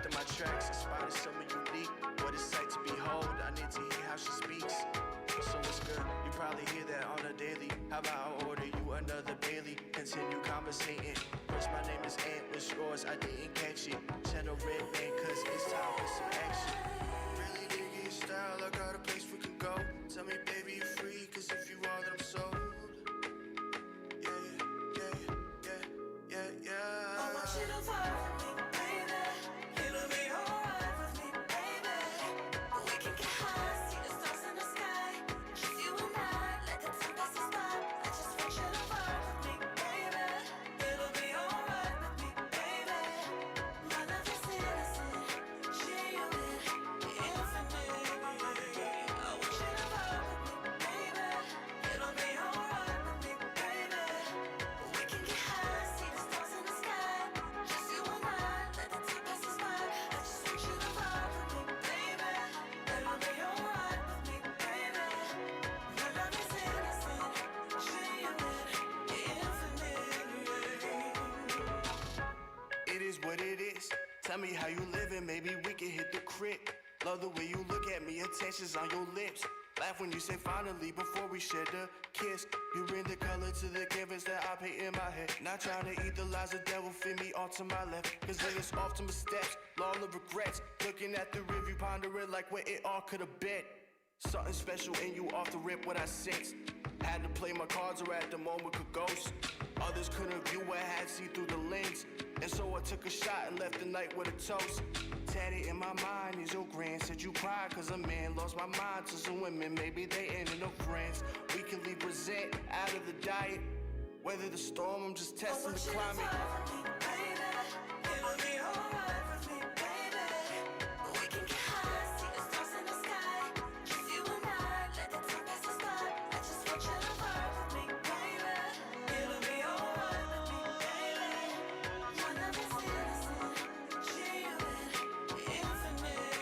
through my tracks, I spotted something unique. What a sight to behold, I need to hear how she speaks. So what's good? You probably hear that on a daily. How about I order you another Bailey? Continue conversating. First, my name is Ant, what's yours? I didn't catch it. Channel red man, cause it's time for some action. Really dig your style, I got a place we can go. Tell me, baby, you're free, cause if you are, then I'm sold. Yeah, yeah, yeah, yeah, yeah, yeah. I want you to fly with me, baby. It'll be alright with me, baby. We can get high, see the stars in the sky. Just you and I, let the time pass us by. I just want you to fly with me, baby. It'll be alright with me, baby. My love is innocent, genuine, infinite. I want you to fly with me, baby. It'll be alright with me, baby. We can get high, see the stars in the sky. Just you and I, let the time pass us by. I just want you to fly with me, baby. It'll be alright with me, baby. My love is innocent, genuine, infinite. It is what it is. Tell me how you living, maybe we can hit the crib. Love the way you look at me, attention's on your lips. Laugh when you say finally before we share the kiss. You bring the color to the canvas that I paint in my head. Not trying to eat the lies the devil fit me off to my left. Cause then it's off to my steps, long of regrets. Looking at the review, pondering like where it all could have been. Something special in you off the rip what I sensed. Had to play my cards or at the moment could ghost. Others couldn't view what I had see through the lens. And so I took a shot and left the night with a toast. Tatted in my mind is your grand. Said you cried cause a man lost my mind to some women. Maybe they ended up friends. We can leave resent out of the diet. Weather the storm, I'm just testing the climate. It'll be alright with me, baby. We can get high, see the stars in the sky. Just you and I, let the time pass us by. I just want you to fly with me, baby. It'll be alright with me, baby. My love is innocent, genuine, infinite.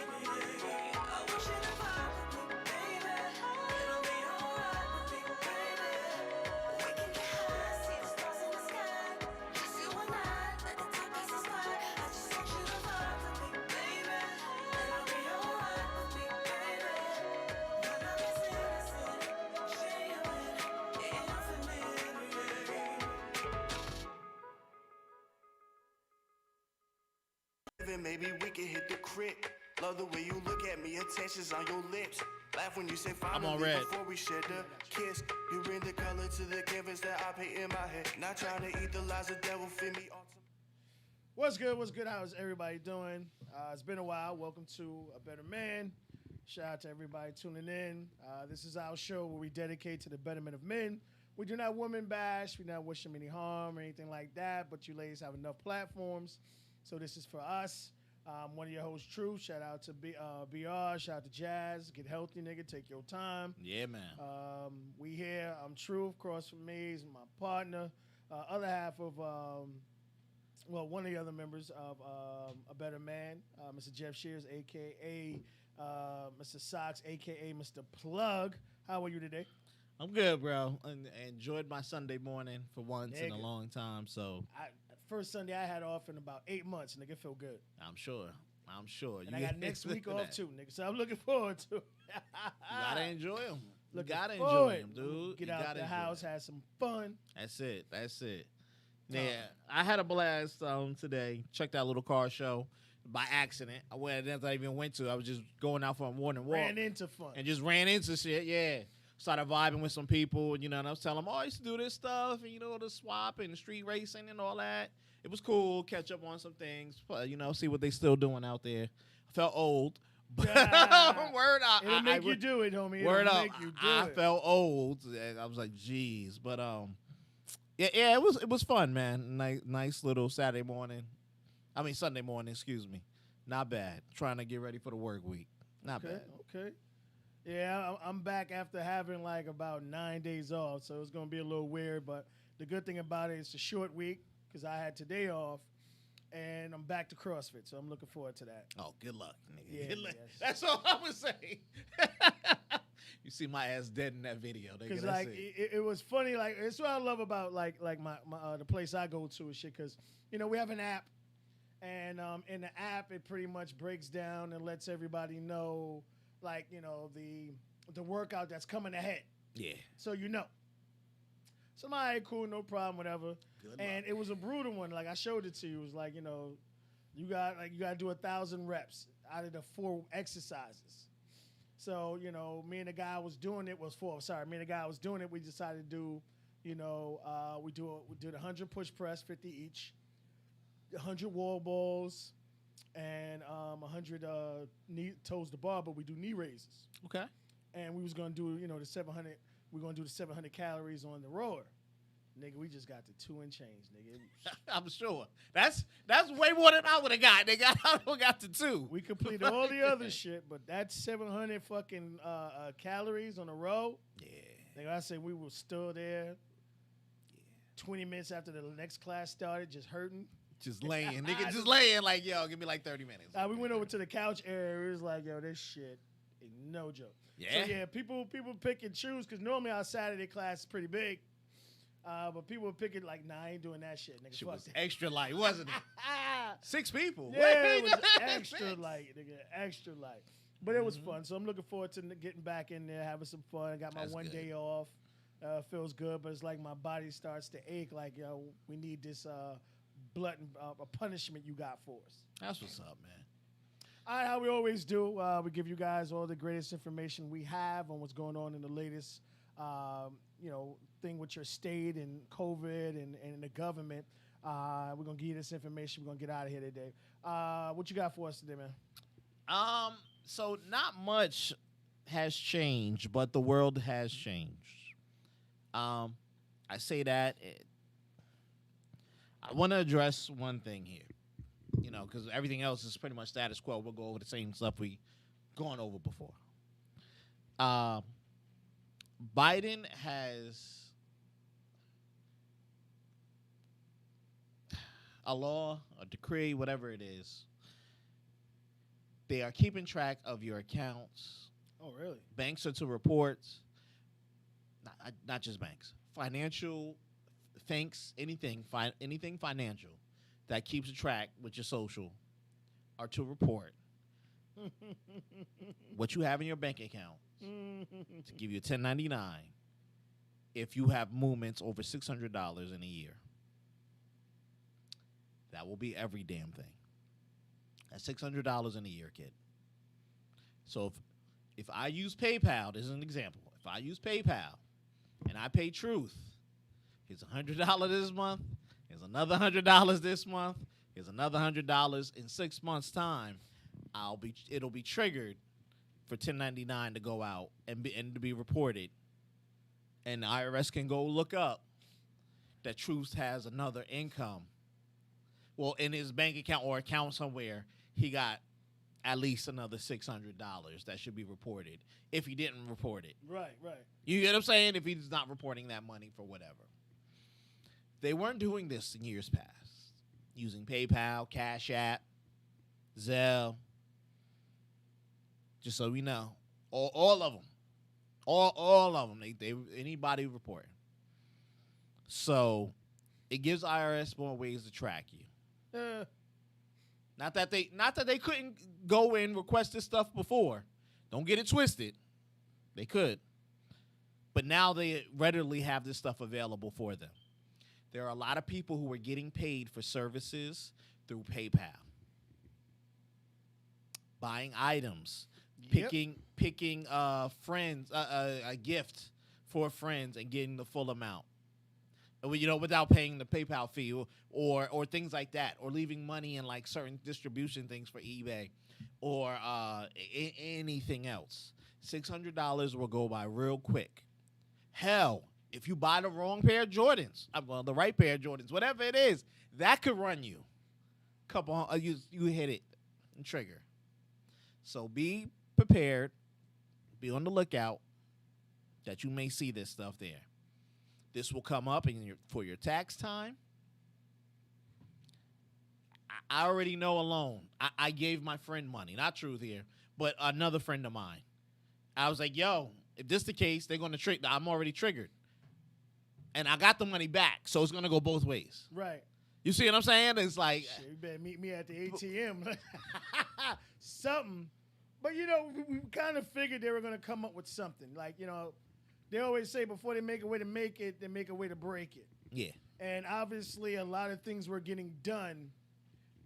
I want you to fly with me, baby. It'll be alright with me, baby. We can get high, see the stars in the sky. Just you and I, let the time pass us by. I just want you to fly with me, baby. It'll be alright with me, baby. My love is innocent, genuine, infinite. Maybe we can hit the crib. Love the way you look at me, attention's on your lips. Laugh when you say finally on red. before we share the kiss. You bring the color to the canvas that I paint in my head. Not trying to eat the lies the devil fit me off. What's good? What's good? How's everybody doing? It's been a while. Welcome to A Better Man. Shout out to everybody tuning in. This is our show where we dedicate to the betterment of men. We do not woman bash. We not wish them any harm or anything like that, but you ladies have enough platforms. So this is for us. One of your hosts, Truth. Shout out to BR. Shout out to Jazz. Get healthy, nigga. Take your time. Yeah, man. We here. I'm Truth. Across from me is my partner. Other half of, one of the other members of A Better Man, Mr. Jeff Shears, a.k.a. Mr. Socks, a.k.a. Mr. Plug. How are you today? I'm good, bro. And enjoyed my Sunday morning for once in a Nigga. long time. So First Sunday I had off in about 8 months, nigga. It felt good. I'm sure. And I got next week off too, nigga. So I'm looking forward to it. You gotta enjoy them. You Looking gotta forward. enjoy them, dude. Get You out gotta the enjoy house, 'em. have some fun. That's it. Yeah, I had a blast today. Checked out a little car show by accident. I even went to. I was just going out for a morning walk. Ran into fun. And just ran into shit, yeah. Started vibing with some people, and I was telling them, I used to do this stuff, and, the swap and the street racing and all that. It was cool, catch up on some things, see what they still doing out there. I felt old, but word up. It'll make you do it, homie. Word It'll up. make you do I it. felt old, and I was like, geez. But, yeah, it was fun, man. Nice little Sunday morning, excuse me. Not bad. Trying to get ready for the work week. Not bad. Okay. Yeah, I'm back after having like about 9 days off, so it's going to be a little weird. But the good thing about it is it's a short week because I had today off, and I'm back to CrossFit, so I'm looking forward to that. Oh, good luck, nigga. Yeah, Good luck. yes. That's all I would say. You see my ass dead in that video, nigga. Because That's like it. it was funny, like it's what I love about like my the place I go to and shit. Because we have an app, And in the app, it pretty much breaks down and lets everybody know, like, you know, the workout that's coming ahead. Yeah. So you know. So I'm all right, cool, no problem, whatever. Good And it was a brutal one. Like I showed it to you. It was like, you know, you got to do 1,000 reps out of the 4 exercises. So, you know, me and the guy I was doing it was 4. Sorry, me and the guy I was doing it, we decided to do, you know, we did the 100 push press, 50 each, 100 wall balls, and 100 knee toes to bar, but we do knee raises. Okay. And we was gonna do, you know, the 700. We're gonna do the 700 calories on the rower. Nigga, we just got the 2 and change, nigga. I'm sure. That's way more than I would have got. They got the 2. We completed all the other shit, but that 700 fucking calories on a row. Yeah. Nigga, I said we were still there. 20 minutes after the next class started, just hurting. Just laying. Nigga just laying like, yo, give me like 30 minutes. We went over to the couch area. It was like, yo, this shit is no joke. Yeah. So, yeah, people pick and choose because normally our Saturday class is pretty big. But people were picking like, nah, I ain't doing that shit, nigga. Shit Fuck was that. extra light, wasn't it? 6 people. Yeah, Wait, it was extra 6. light, nigga, extra light. But it was fun, so I'm looking forward to getting back in there, having some fun. I got my That's one good. day off. Feels good, but it's like my body starts to ache. Like, yo, we need this blunt punishment you got for us. That's what's up, man. All right, how we always do, we give you guys all the greatest information we have on what's going on in the latest, you know, thing with your state and COVID and the government. We're gonna give you this information. We're gonna get out of here today. What you got for us today, man? So not much has changed, but the world has changed. I say that I want to address one thing here, you know, because everything else is pretty much status quo. We'll go over the same stuff we gone over before. Biden has a law, a decree, whatever it is. They are keeping track of your accounts. Oh, really? Banks are to report, not just banks, financial things, anything financial that keeps a track with your social are to report what you have in your bank account to give you a 1099 if you have movements over $600 in a year. That will be every damn thing. That's $600 in a year, kid. So if I use PayPal, this is an example. If I use PayPal and I pay Truth, here's $100 this month, here's another $100 this month, here's another $100 in 6 months' time, it'll be triggered for 1099 to go out and to be reported. And the IRS can go look up that Truth has another income. Well, in his bank account or account somewhere, he got at least another $600 that should be reported if he didn't report it. Right. You get what I'm saying? If he's not reporting that money for whatever. They weren't doing this in years past. Using PayPal, Cash App, Zelle. Just so we know. All of them. All of them. They anybody reporting. So it gives IRS more ways to track you. Not that they couldn't go and request this stuff before. Don't get it twisted. They could. But now they readily have this stuff available for them. There are a lot of people who are getting paid for services through PayPal. Buying items, picking friends, a gift for friends and getting the full amount. You know, without paying the PayPal fee or things like that, or leaving money in like certain distribution things for eBay or anything else. $600 will go by real quick. Hell, if you buy the wrong pair of Jordans, well, the right pair of Jordans, whatever it is, that could run you. You hit it and trigger. So be prepared. Be on the lookout that you may see this stuff there. This will come up for your tax time. I already know alone. I gave my friend money. Not Truth here, but another friend of mine. I was like, yo, if this is the case, they're going to trigger. I'm already triggered. And I got the money back, so it's going to go both ways. Right. You see what I'm saying? It's like, Shit, you better meet me at the ATM. Something. But, you know, we kind of figured they were going to come up with something. Like, you know, they always say before they make a way to make it, they make a way to break it. yeah. And obviously a lot of things were getting done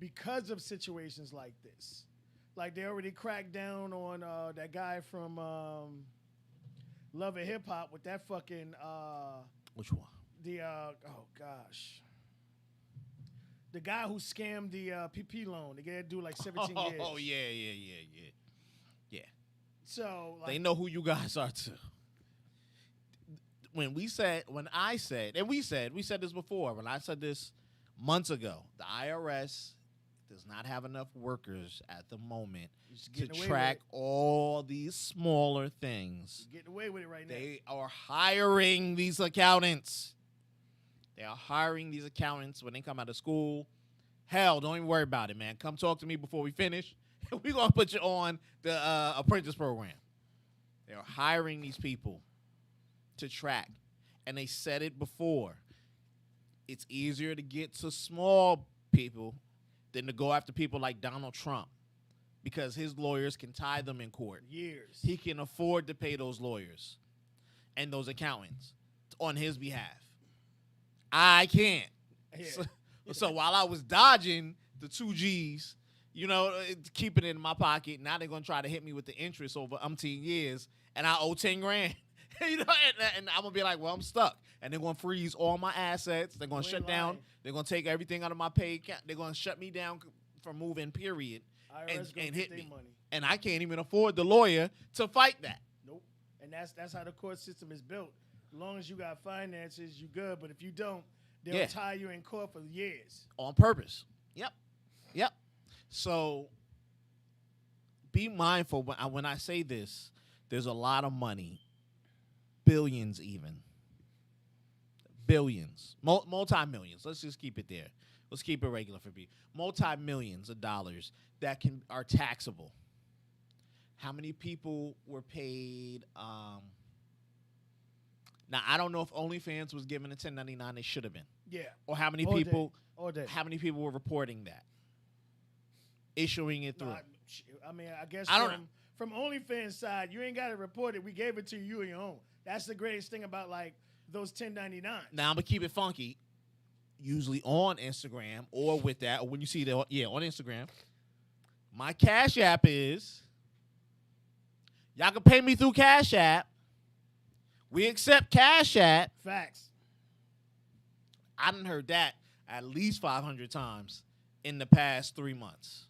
because of situations like this. Like they already cracked down on that guy from Love and Hip Hop with that fucking Which one? oh gosh. The guy who scammed the PP loan. They get to do like 17 years. Oh, yeah. So like, They know who you guys are too. When I said this before, when I said this months ago, the IRS does not have enough workers at the moment Just to getting away track with all these smaller things. getting away with it right now. They are hiring these accountants. They are hiring these accountants when they come out of school. Hell, don't even worry about it, man. Come talk to me before we finish. We're going to put you on the apprentice program. They are hiring these people to track. And they said it before. It's easier to get to small people than to go after people like Donald Trump because his lawyers can tie them in court. Years. He can afford to pay those lawyers and those accountants on his behalf. I can't. Yeah. So while I was dodging the 2 G's, you know, keeping it in my pocket, now they're going to try to hit me with the interest over umpteen years, and I owe 10 grand. You know, and I'm going to be like, well, I'm stuck. And they're going to freeze all my assets. They're going to You ain't shut down. lying. They're going to take everything out of my pay account. They're going to shut me down from moving, period, IRS and gonna hit get me. their money. And I can't even afford the lawyer to fight that. Nope. And that's how the court system is built. As long as you got finances, you good. But if you don't, they'll Yeah. tie you in court for years. On purpose. Yep. So be mindful when I say this. There's a lot of money, billions even, billions, multi-millions. Let's just keep it there. Let's keep it regular for people. Multi-millions of dollars that are taxable. How many people were paid? Now I don't know if OnlyFans was given a 1099. They should have been. Yeah. Or how many All day. people? All day. How many people were reporting that? Issuing it No, through. I mean, I guess I don't from OnlyFans side, you ain't got to report it. We gave it to you on your own. That's the greatest thing about like those 1099s. Now I'm gonna keep it funky. Usually on Instagram or with that, or when you see that, on Instagram. My Cash App is. Y'all can pay me through Cash App. We accept Cash App. Facts. I done heard that at least 500 times in the past 3 months.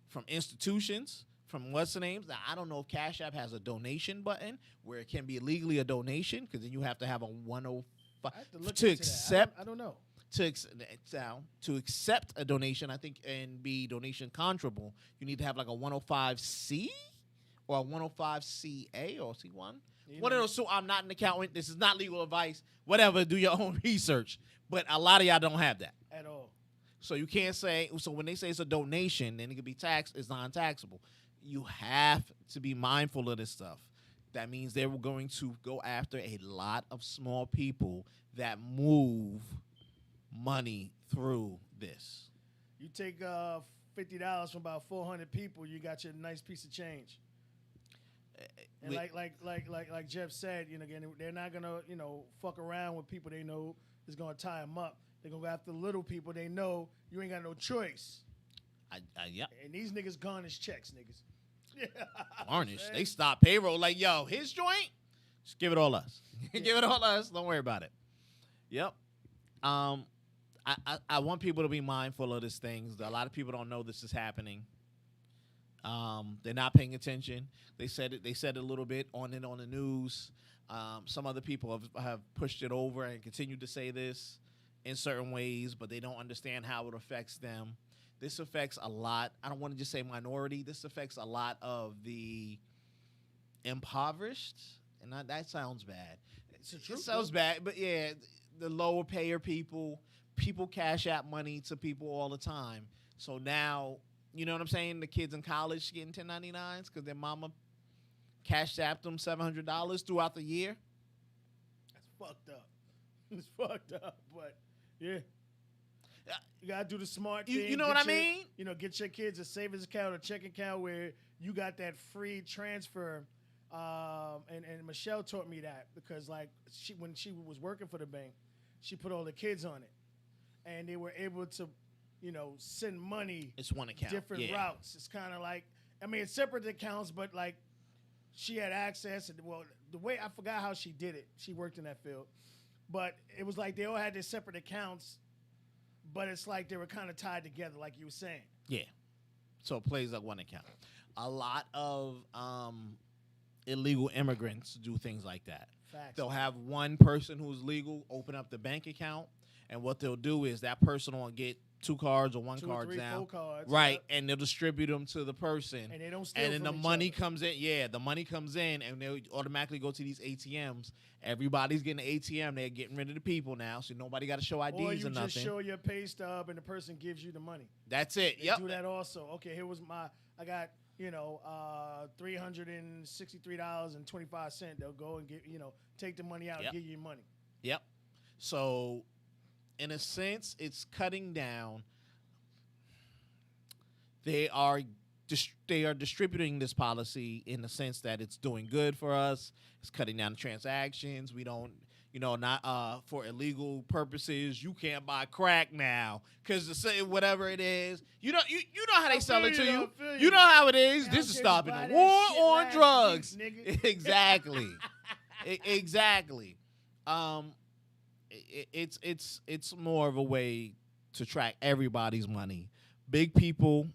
From institutions, from what's the names. Now, I don't know if Cash App has a donation button where it can be legally a donation because then you have to have a 105 I have to look to into that. accept I don't know. to accept a donation. I think and be donation controllable. You need to have like a 105C or a 105CA or C1. You One know, of those. So I'm not an accountant. This is not legal advice. Whatever. Do your own research. But a lot of y'all don't have that. at all. So you can't say, so when they say it's a donation, then it can be taxed, it's non-taxable. You have to be mindful of this stuff. That means they were going to go after a lot of small people that move money through this. You take $50 from about 400 people, you got your nice piece of change. And We- like Jeff said, you know, again, they're not gonna, you know, fuck around with people they know is gonna tie them up. They're gonna go after little people they know you ain't got no choice. Yep. And these niggas garnish checks, niggas. Garnish. They stop payroll like, yo, his joint, just give it all us. Give it all us. Don't worry about it. Yep. I want people to be mindful of these things. A lot of people don't know this is happening. They're not paying attention. They said it a little bit on the news. Some other people have pushed it over and continued to say this in certain ways, but they don't understand how it affects them. This affects a lot. I don't want to just say minority. This affects a lot of the impoverished, and that sounds bad. It's the It truth, sounds bad, but yeah, the lower payer people cash out money to people all the time. So now, you know what I'm saying? The kids in college getting 1099s because their mama cashed out them $700 throughout the year. That's fucked up. It's fucked up, but yeah. You gotta do the smart You- thing. you know Get what I your- mean? You know, get your kids a savings account or checking account where you got that free transfer. And Michelle taught me that because like when she was working for the bank, she put all the kids on it, and they were able to, send money It's one account. different yeah. routes. It's kind of like, I mean, it's separate accounts, but like she had access. And well, the way I forgot how she did it. She worked in that field, but it was like they all had their separate accounts, but it's like they were kind of tied together, like you were saying. Yeah. So it plays like one account. A lot of illegal immigrants do things like that. Facts. They'll have one person who's legal open up the bank account, and what they'll do is that person will get 2 cards or 1 2, card 3, down. 4 cards, Right, yep. and they'll distribute them to the person. And they don't steal And then from the each money other. comes in. Yeah, the money comes in, and they'll automatically go to these ATMs. Everybody's getting an ATM. They're getting rid of the people now, so nobody got to show IDs Or or, you just nothing. show your pay stub and the person gives you the money. That's it. They Yep. do that also. Okay, here was I got, $363.25. They'll go and get, take the money out Yep. and give you your money. Yep. So, in a sense, it's cutting down. They are distributing this policy in the sense that it's doing good for us. It's cutting down the transactions. We don't, not for illegal purposes. You can't buy crack now because whatever it is, you know how they sell it to feel you. you, I feel You you. know how it is. I This don't is care, stopping buy the that war shit on last drugs. week, nigga. Exactly. Exactly. It's more of a way to track everybody's money. Big people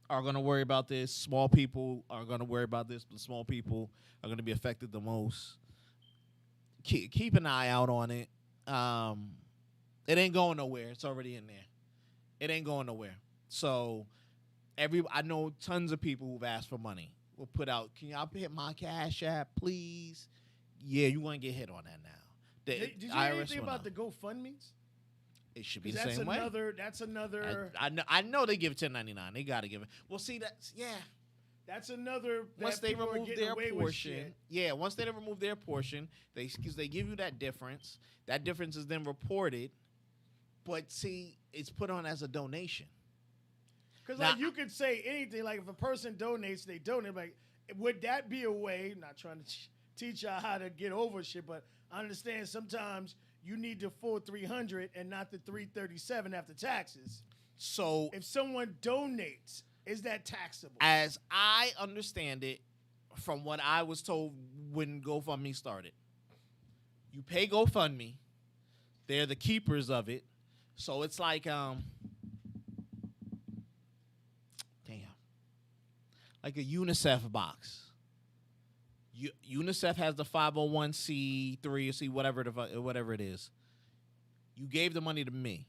are going to worry about this. Small people are going to worry about this, but small people are going to be affected the most. Keep an eye out on it. It ain't going nowhere. It's already in there. It ain't going nowhere. So I know tons of people who've asked for money. Will put out, can y'all hit my Cash App, please? Yeah, you want to get hit on that now. Did you hear anything about the GoFundMes? It should be 'Cause the that's same way. That's another. I know they give 1099. They got to give it. Well, see that's That's another. Once that they people are remove getting their away with portion, shit. once they remove their portion, because they give you that difference. That difference is then reported, but see, it's put on as a donation. Because Now- like you could say anything. Like if a person donates, they donate. Like, would that be a way? Not trying to teach y'all how to get over shit, but I understand sometimes you need the full 300 and not the 337 after taxes. So, If someone donates, is that taxable? as I understand it, from what I was told when GoFundMe started, you pay GoFundMe, they're the keepers of it. So it's like like a UNICEF box. UNICEF has the 501c3 or C whatever it is. You gave the money to me.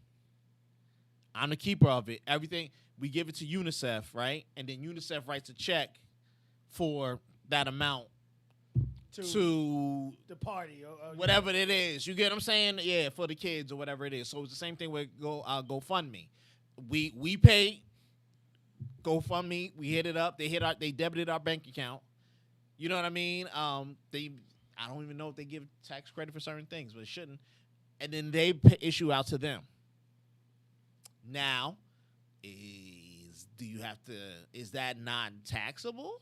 I'm the keeper of it. Everything we give it to UNICEF, right? And then UNICEF writes a check for that amount to the party or whatever it is. You get what I'm saying? Yeah, for the kids or whatever it is. So it's the same thing with GoFundMe. We pay GoFundMe. We hit it up. They debited our bank account. You know what I mean? I don't even know if they give tax credit for certain things, but it shouldn't. And then they issue out to them. Now, is that non-taxable?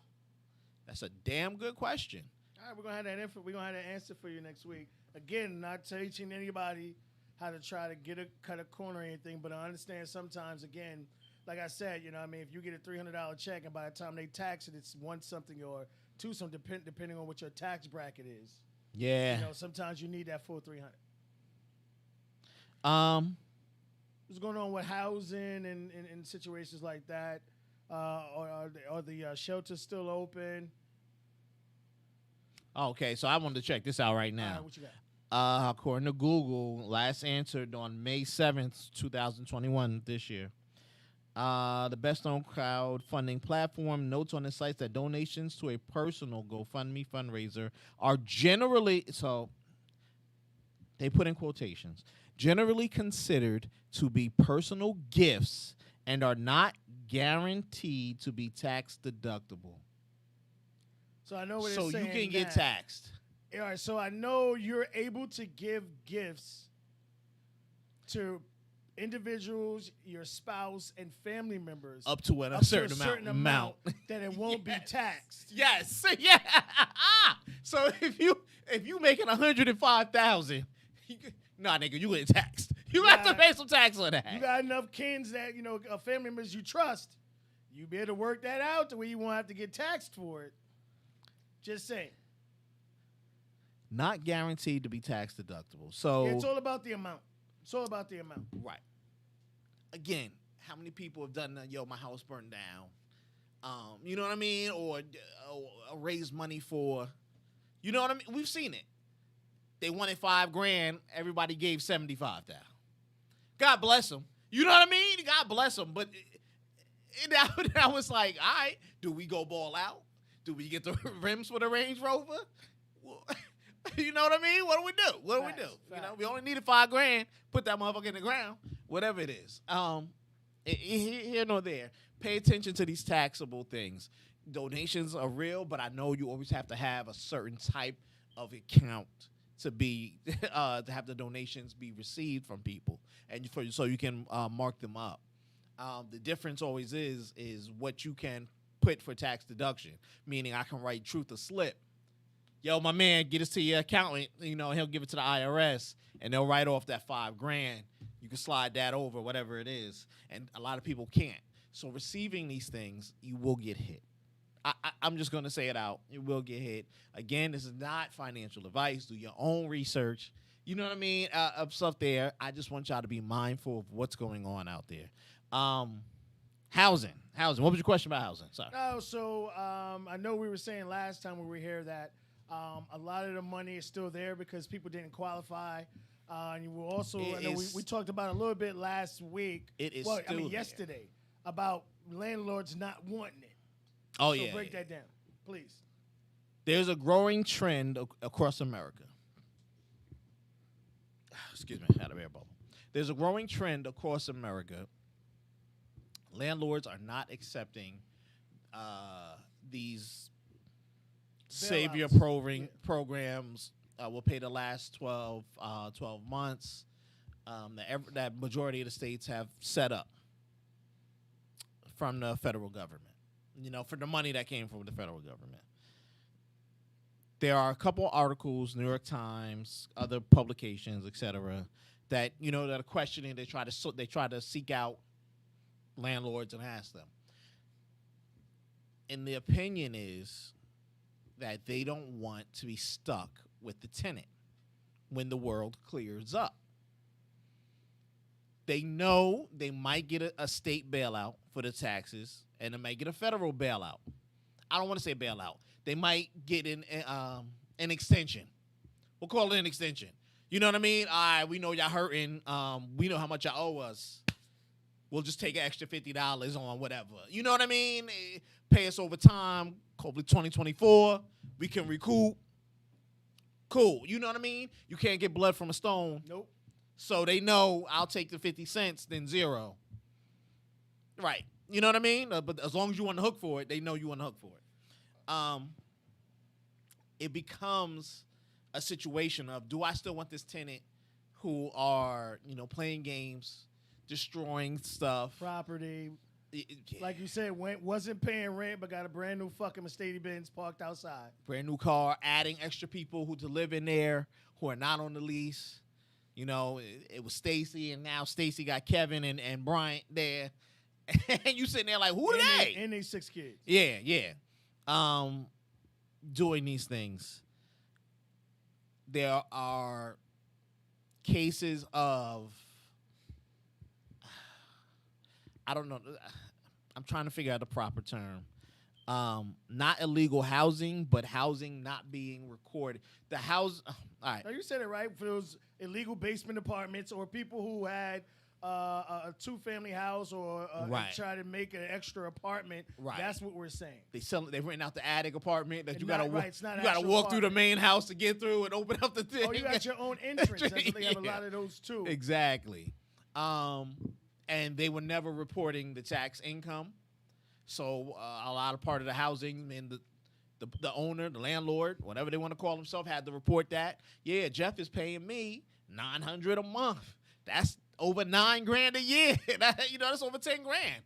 That's a damn good question. All right, we're gonna have that info. We're gonna have that answer for you next week. Again, not teaching anybody how to try to cut a corner or anything, but I understand sometimes. Again, like I said, you know, what I mean, if you get a $300 check and by the time they tax it, it's one something or two something, depending on what your tax bracket is. Yeah. You know, sometimes you need that full 300. What's going on with housing and situations like that? Are the shelters still open? Okay, so I wanted to check this out right All now. right, what you got? According to Google, last answered on May 7th, 2021, this year. The best-known crowdfunding platform notes on the site that donations to a personal GoFundMe fundraiser are generally, so they put in quotations, generally considered to be personal gifts and are not guaranteed to be tax deductible. So I know what So it's saying. you can get now. taxed. All right, so I know you're able to give gifts to individuals, your spouse, and family members Up to a up to certain amount. that it won't be taxed. Yes, yeah. So if you making 105,000, nah, nigga, you getting taxed. You got to Nah. pay some tax on that. You got enough kids that family members you trust. You be able to work that out to where you won't have to get taxed for it. Just saying. Not guaranteed to be tax deductible. So It's all about the amount. It's all about the amount. right. Again, how many people have done that? Yo, my house burned down. You know what I mean? Or raise money for, you know what I mean? We've seen it. They wanted $5,000. Everybody gave 75,000. God bless them. You know what I mean? God bless them. But I was like, all right, do we go ball out? Do we get the rims for the Range Rover? Well, you know what I mean? What do we do? What do we do? Facts, You know, facts. we only needed $5,000. Put that motherfucker in the ground. Whatever it is. Here nor there. Pay attention to these taxable things. Donations are real, but I know you always have to have a certain type of account to be to have the donations be received from people, and so you can mark them up. The difference always is what you can put for tax deduction. Meaning, I can write truth or slip. Yo, my man, get this to your accountant. You know, he'll give it to the IRS, and they'll write off that $5,000. You can slide that over, whatever it is, and a lot of people can't. So receiving these things, you will get hit. I'm just going to say it out. You will get hit. Again, this is not financial advice. Do your own research. You know what I mean? Of stuff there. I just want y'all to be mindful of what's going on out there. Housing. What was your question about housing? Sorry. Oh, so I know we were saying last time we were here that a lot of the money is still there because people didn't qualify. And you will also, I know we talked about it a little bit last week. It is well, still there. yesterday, about landlords not wanting it. Oh, So yeah. break that down, please. There's a growing trend across America. Excuse me, I had a air bubble. There's a growing trend across America. Landlords are not accepting these savior Bailouts. programs. Will pay the last 12 months that majority of the states have set up from the federal government. You know, for the money that came from the federal government. There are a couple articles, New York Times, other publications, etc., that that are questioning. They try to seek out landlords and ask them. And the opinion is that they don't want to be stuck with the tenant when the world clears up. They know they might get a state bailout for the taxes, and they might get a federal bailout. I don't want to say bailout. They might get an extension. We'll call it an extension. You know what I mean? All right, we know y'all hurting. We know how much y'all owe us. We'll just take an extra $50 on whatever. You know what I mean? Pay us over time. Hopefully 2024, we can recoup. Cool. You know what I mean? You can't get blood from a stone. Nope. So they know I'll take the 50 cents, then zero. Right. You know what I mean? But as long as you on the hook for it, they know you on the hook for it. It becomes a situation of, do I still want this tenant who are, playing games, destroying stuff? Property. Like you said, wasn't paying rent, but got a brand new fucking Mercedes-Benz parked outside. Brand new car, adding extra people who to live in there who are not on the lease. It was Stacy, and now Stacy got Kevin and Bryant there. And you sitting there like, who are they? And they 6 kids. Yeah. Doing these things. There are cases of, I don't know, I'm trying to figure out the proper term. Not illegal housing, but housing not being recorded. The house, all right. Now you said it right. For those illegal basement apartments or people who had a 2-family house or Right. try to make an extra apartment. Right. That's what we're saying. They renting out the attic apartment that And you gotta not- walk. right, it's not You gotta actual walk through the apartment. main house to get through and open up the thing. Oh, you got your own entrance. That's what they have a Yeah. lot of those too. Exactly. And they were never reporting the tax income. So a lot of part of the housing and the owner, the landlord, whatever they want to call themselves, had to report that. Yeah, Jeff is paying me $900 a month. That's over $9,000 a year. That's over 10 grand.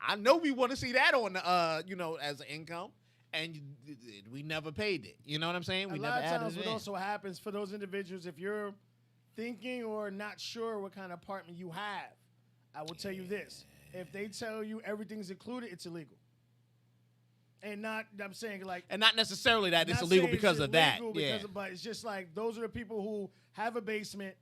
I know we want to see that on the as an income, and we never paid it. You know what I'm saying? We a never lot of added times it what in. also happens for those individuals, if you're thinking or not sure what kind of apartment you have, I will tell you this. If they tell you everything's included, it's illegal. And I'm saying like... And not necessarily that it's not illegal saying because it's of that. illegal Yeah. but it's just like those are the people who have a basement,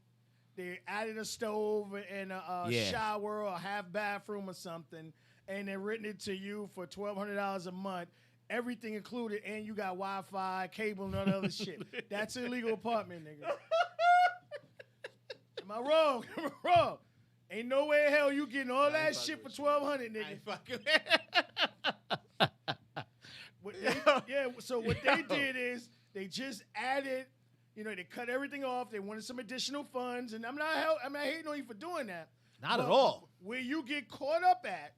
they added a stove and a Yeah. shower or a half bathroom or something, and they're renting it to you for $1,200 a month, everything included, and you got Wi-Fi, cable, and all that other shit. That's an illegal apartment, nigga. Am I wrong? Am I wrong? Ain't no way in hell you getting all that shit for $1,200, nigga. I fucking So what they did is they just added, they cut everything off. They wanted some additional funds, and I'm not hating on you for doing that. Not at But all. Where you get caught up at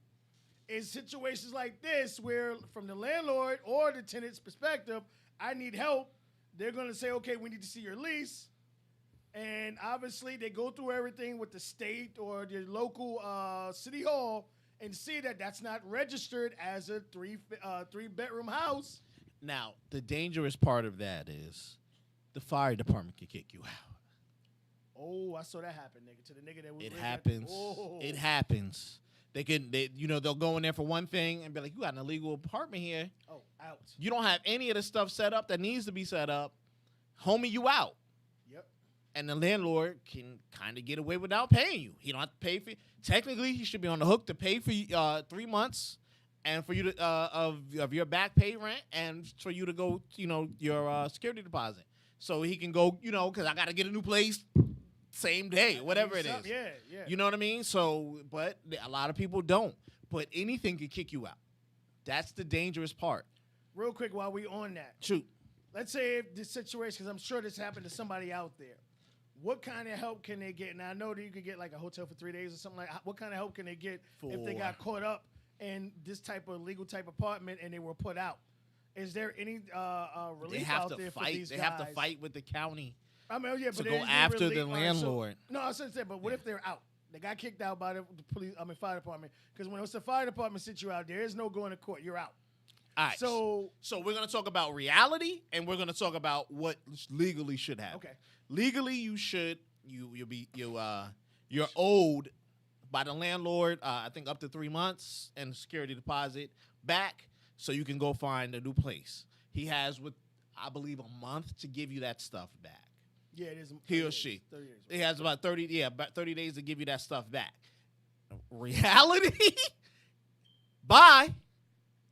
is situations like this, where from the landlord or the tenant's perspective, I need help. They're gonna say, okay, we need to see your lease, and obviously they go through everything with the state or the local city hall and see that that's not registered as a three-bedroom house. Now, the dangerous part of that is the fire department can kick you out. Oh, I saw that happen, nigga. To the nigga that was It living- happens. Oh. It happens. They'll go in there for one thing and be like, you got an illegal apartment here. Oh, out. You don't have any of the stuff set up that needs to be set up. Homie, you out. Yep. And the landlord can kind of get away without paying you. He don't have to pay for. Technically, he should be on the hook to pay for 3 months, and for you to of your back pay rent, and for you to go, your security deposit, so he can go, because I got to get a new place same day, whatever it is. Yeah, yeah. You know what I mean? So, but a lot of people don't. But anything can kick you out. That's the dangerous part. Real quick, while we on that, Shoot. let's say if this situation, because I'm sure this happened to somebody out there. What kind of help can they get? Now I know that you could get like a hotel for 3 days or something like that. What kind of help can they get if they got caught up in this type of legal type apartment and they were put out? Is there any relief They have out to there for fight. these They guys? have to fight with the county. I mean, yeah, to but go there's no after the relief. All right, landlord. no, I said that, but what if they're out? They got kicked out by the police. Fire department. Because when it's the fire department sits you out, there is no going to court. You're out. All right. So we're gonna talk about reality, and we're gonna talk about what legally should happen. Okay. Legally, you're owed by the landlord. I think up to 3 months and a security deposit back, so you can go find a new place. He has, I believe, a month to give you that stuff back. yeah, it is. He 30 or days, she. 30 days. He has about 30 days to give you that stuff back. Reality? Bye.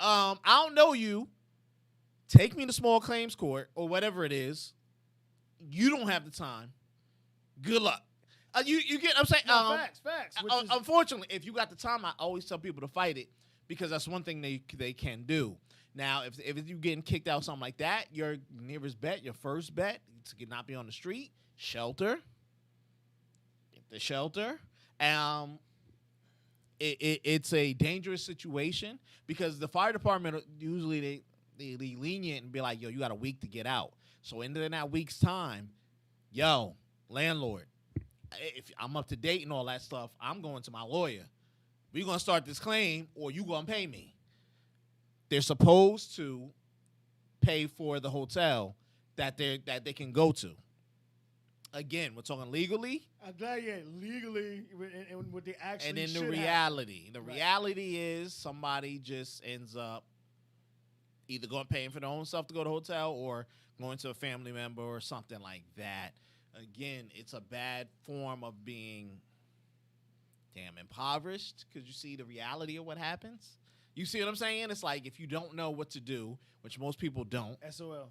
I don't know you. Take me to small claims court or whatever it is. You don't have the time. Good luck. You get what I'm saying? No, facts. Which is, Unfortunately, if you got the time, I always tell people to fight it because that's one thing they can do. Now, if you getting kicked out, something like that, your nearest bet, your first bet, to not be on the street, shelter. Get the shelter. It's a dangerous situation because the fire department usually they lenient and be like, yo, you got a week to get out. So in that week's time, yo, landlord, if I'm up to date and all that stuff, I'm going to my lawyer. We're gonna start this claim, or you gonna pay me. They're supposed to pay for the hotel that they can go to. Again, we're talking legally. I'm glad, legally, and what they actually And then the should reality. happen. The Right. reality is somebody just ends up either going paying for their own stuff to go to the hotel or going to a family member or something like that. Again, it's a bad form of being impoverished because you see the reality of what happens. You see what I'm saying? It's like if you don't know what to do, which most people don't, SOL.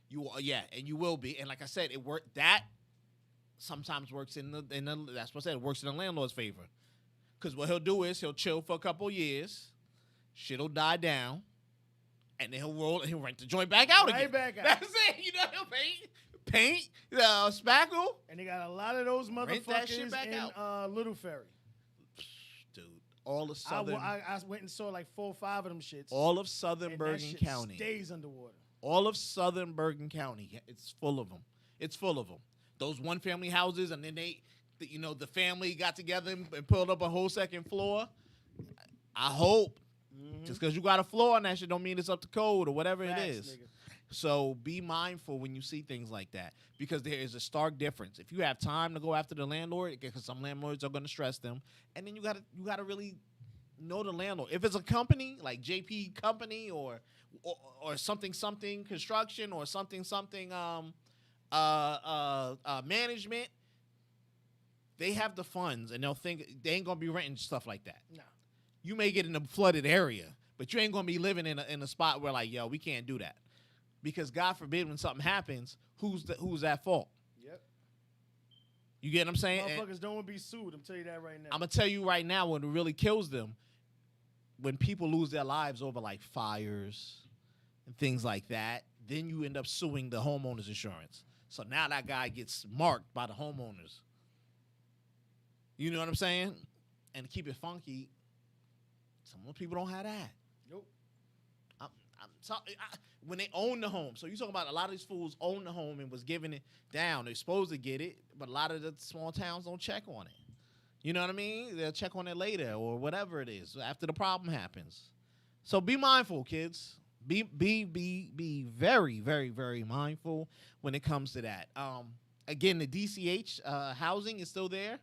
and you will be. And like I said, that sometimes works in the that's what I said, it works in the landlord's favor. Because what he'll do is he'll chill for a couple of years, shit'll die down, and then he'll rent the joint back out again. Back out. That's it. He'll paint, spackle. And they got a lot of those Rent that shit motherfuckers back in out. Little Ferry. Dude, all of southern I went and saw like 4 or 5 of them shits. all of southern and Bergen that shit County. stays underwater. All of southern Bergen County. It's full of them. It's full of them. Those one family houses, and then they the family got together and pulled up a whole second floor. I hope. Just because you got a floor on that shit don't mean it's up to code or whatever Facts, it is. nigga. So be mindful when you see things like that, because there is a stark difference. If you have time to go after the landlord, because some landlords are going to stress them, and then you gotta really know the landlord. If it's a company like JP Company or something construction or something management, they have the funds and they'll think they ain't gonna be renting stuff like that. No. You may get in a flooded area, but you ain't gonna be living in a spot where like, yo, we can't do that. Because God forbid when something happens, who's at fault? Yep. You get what I'm saying? Motherfuckers don't want to be sued. I'm telling you that right now. I'm gonna tell you right now, when it really kills them, when people lose their lives over like fires and things like that, then you end up suing the homeowner's insurance. So now that guy gets marked by the homeowners. You know what I'm saying? And to keep it funky, some people don't have that. Nope. When they own the home. So you talking about a lot of these fools own the home and was giving it down. They're supposed to get it, but a lot of the small towns don't check on it. You know what I mean? They'll check on it later or whatever it is after the problem happens. So be mindful, kids. Be very, very, very mindful when it comes to that. Again, the DCH housing is still there.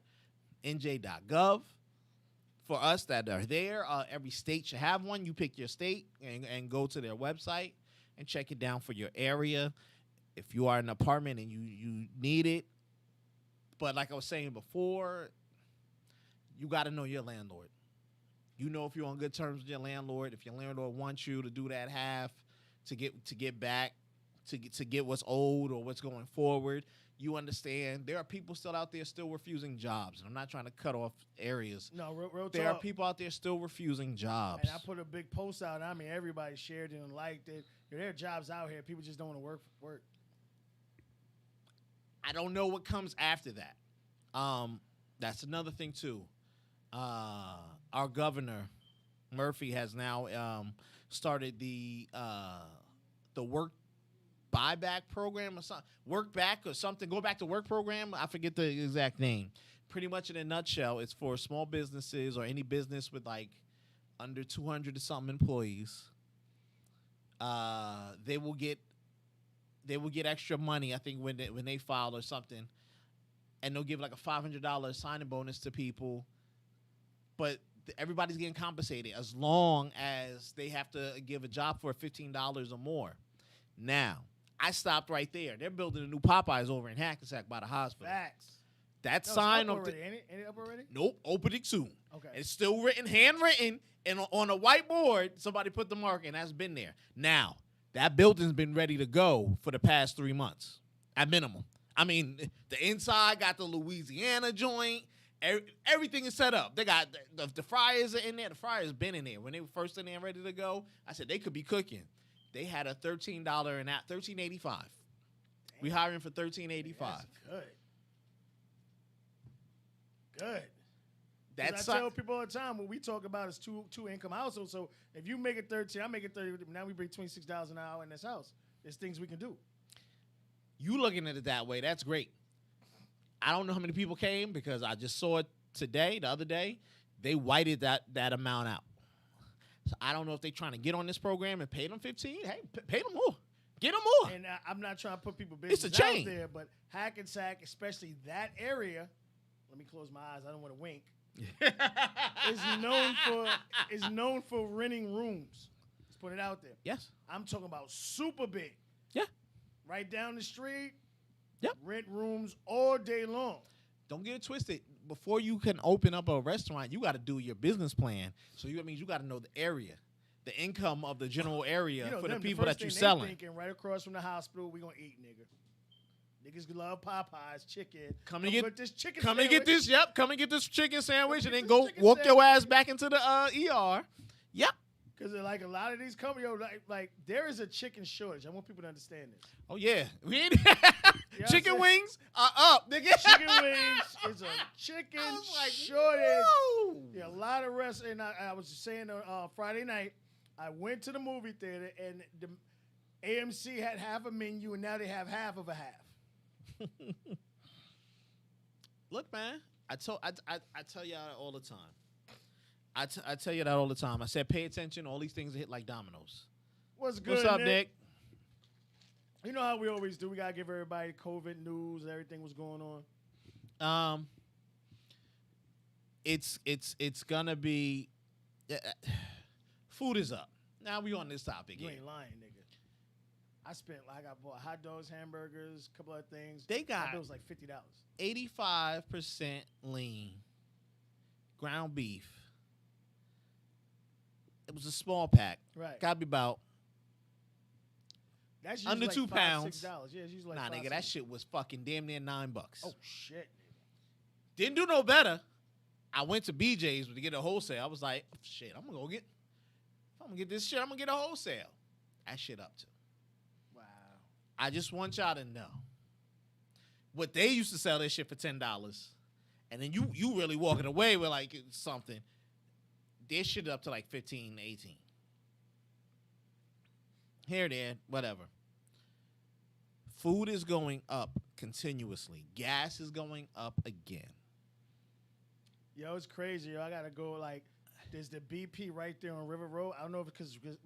NJ.gov. For us that are there, every state should have one. You pick your state and go to their website and check it down for your area. If you are in an apartment and you need it. But like I was saying before, you got to know your landlord. You know if you're on good terms with your landlord. If your landlord wants you to do that half to get back, to get what's owed or what's going forward. You understand there are people still out there still refusing jobs. And I'm not trying to cut off areas. No, real There talk. are people out there still refusing jobs. And I put a big post out. I mean, everybody shared it and liked it. There are jobs out here. People just don't want to work. I don't know what comes after that. That's another thing too. Our governor Murphy has now started the work buyback program or something, work back or something, go back to work program. I forget the exact name. Pretty much in a nutshell, it's for small businesses or any business with like under 200 or something employees. They will get extra money, I think, when they file or something, and they'll give like a $500 signing bonus to people. But everybody's getting compensated as long as they have to give a job for $15 or more. Now, I stopped right there. They're building a new Popeyes over in Hackensack by the hospital. Facts. That No, sign it's up on already. Ain't it up already? nope, opening soon. Okay. It's still written, handwritten, and on a whiteboard, somebody put the mark, and that's been there. Now, that building's been ready to go for the past 3 months, at minimum. I mean, the inside got the Louisiana joint. Everything is set up. They got the fryers are in there. The fryers been in there. When they were first in there and ready to go, I said they could be cooking. They had a $13 an hour, $13.85. We hiring for $13.85. That's good. Good. That's I tell people all the time when we talk about is two income households. So if you make it 13, I make it 30. Now we bring $26 an hour in this house. There's things we can do. you looking at it that way. That's great. I don't know how many people came because I just saw it the other day. They whited that amount out. So I don't know if they're trying to get on this program and pay them 15. Hey, pay them more. Get them more. And I'm not trying to put people It's a business out chain. there, but Hackensack, especially that area, let me close my eyes. I don't want to wink. is known for renting rooms. Let's put it out there. Yes. I'm talking about super big. Yeah. Right down the street. Yep. Rent rooms all day long. Don't get it twisted. Before you can open up a restaurant, you got to do your business plan. So that means you got to know the area, the income of the general area for the people that you're selling. Thinking right across from the hospital, we gonna eat, nigga. Niggas love Popeyes chicken. Come and get this chicken. Come and get this. Yep. Come and get this chicken sandwich, and get then this go chicken walk your sandwich. ass back into the ER. Yep. Because like a lot of these companies, like there is a chicken shortage. I want people to understand this. Oh yeah. We ain't Yeah, chicken I said- wings are up, nigga. Chicken wings is a chicken I was like, shortage. whoa. Yeah, a lot of restaurants. And I was just saying on Friday night, I went to the movie theater and the AMC had half a menu, and now they have half of a half. Look, man, I tell y'all all the time. I tell you that all the time. I said, pay attention. All these things hit like dominoes. What's good, What's up, Nick? You know how we always do. We gotta give everybody COVID news, everything was going on. It's gonna be food is up. Now we on this topic You here. ain't lying, nigga. I bought hot dogs, hamburgers, a couple of things. They got My bill was like $50. 85% lean ground beef. It was a small pack. Right. Gotta be about That's under usually $2 like pounds. $5, $6. Yeah, it's usually nah, like nigga, that shit was fucking damn near $9. Oh shit. Didn't do no better. I went to BJ's to get a wholesale. I was like, shit, I'm gonna get this shit, I'm gonna get a wholesale. That shit up to. Wow. I just want y'all to know. What they used to sell that shit for $10, and then you really walking away with like something. Their shit up to like 15, 18. Here, there, whatever. Food is going up continuously. Gas is going up again. Yo, it's crazy. Yo, I gotta go. Like, there's the BP right there on River Road. I don't know if